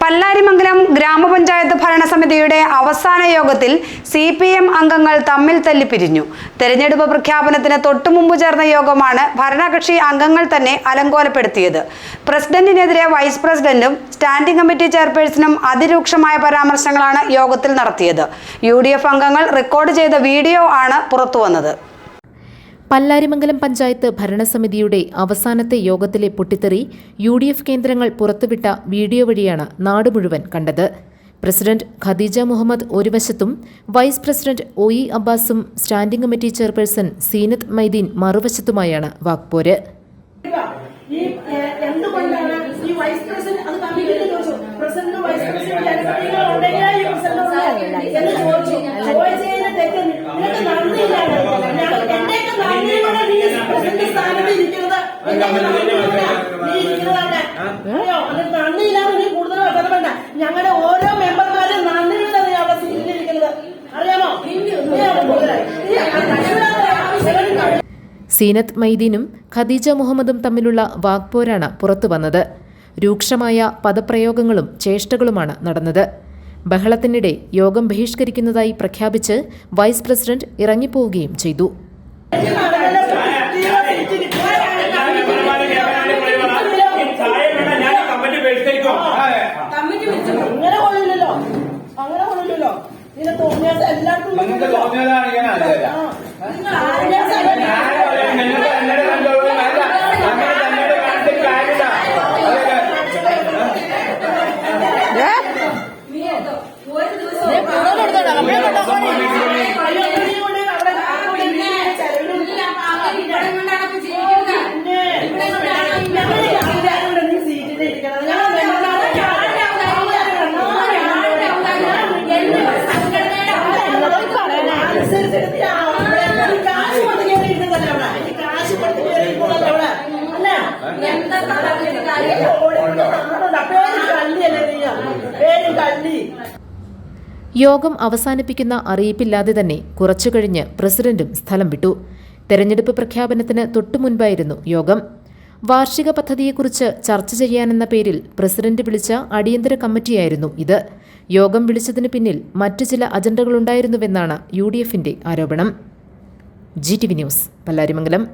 പല്ലാരിമംഗലം ഗ്രാമപഞ്ചായത്ത് ഭരണസമിതിയുടെ അവസാന യോഗത്തിൽ CPM അംഗങ്ങൾ തമ്മിൽ തല്ലിപ്പിരിഞ്ഞു. തെരഞ്ഞെടുപ്പ് പ്രഖ്യാപനത്തിന് തൊട്ടുമുമ്പ് ചേർന്ന യോഗമാണ് ഭരണകക്ഷി അംഗങ്ങൾ തന്നെ അലങ്കോലപ്പെടുത്തിയത്. പ്രസിഡന്റിനെതിരെ വൈസ് പ്രസിഡന്റും സ്റ്റാൻഡിംഗ് കമ്മിറ്റി ചെയർപേഴ്സണും അതിരൂക്ഷമായ പരാമർശങ്ങളാണ് യോഗത്തിൽ നടത്തിയത്. UDF അംഗങ്ങൾ റെക്കോർഡ് ചെയ്ത വീഡിയോ ആണ് പുറത്തുവന്നത്. പല്ലാരിമംഗലം പഞ്ചായത്ത് ഭരണസമിതിയുടെ അവസാനത്തെ യോഗത്തിലെ പൊട്ടിത്തെറി UDF കേന്ദ്രങ്ങൾ പുറത്തുവിട്ട വീഡിയോ വഴിയാണ് നാട് മുഴുവൻ കണ്ടത്. പ്രസിഡന്റ് ഖദീജ മുഹമ്മദ് ഒരു വശത്തും വൈസ് പ്രസിഡന്റ് OE അബ്ബാസും standing committee chairperson Seenath Maideen മറുവശത്തുമായാണ് വാക്പോര്. ഞങ്ങളുടെ ഓരോ മെമ്പർമാരും നന്ദിയുണ്ടെന്ന് അവിടെ സീറ്റിലിരിക്കുന്നത് അറിയാമോ? സീനത്ത് മൈദീനും ഖദീജ മുഹമ്മദും തമ്മിലുള്ള വാക്പോരാണ് പുറത്തുവന്നത്. രൂക്ഷമായ പദപ്രയോഗങ്ങളും ചേഷ്ടകളുമാണ് നടന്നത്. ബഹളത്തിനിടെ യോഗം ബഹിഷ്കരിക്കുന്നതായി പ്രഖ്യാപിച്ച് വൈസ് പ്രസിഡന്റ് ഇറങ്ങിപ്പോവുകയും ചെയ്തു. യോഗം അവസാനിപ്പിക്കുന്ന അറിയിപ്പില്ലാതെ തന്നെ കുറച്ചു കഴിഞ്ഞ് പ്രസിഡന്റും സ്ഥലം വിട്ടു. തെരഞ്ഞെടുപ്പ് പ്രഖ്യാപനത്തിന് തൊട്ടുമുൻപായിരുന്നു യോഗം. വാർഷിക പദ്ധതിയെക്കുറിച്ച് ചർച്ച ചെയ്യാനെന്ന പേരിൽ പ്രസിഡന്റ് വിളിച്ച അടിയന്തര കമ്മിറ്റിയായിരുന്നു ഇത്. യോഗം വിളിച്ചതിന് പിന്നിൽ മറ്റു ചില അജണ്ടകളുണ്ടായിരുന്നുവെന്നാണ് UDFന്റെ ആരോപണം. GTV news, Pallarimangalam.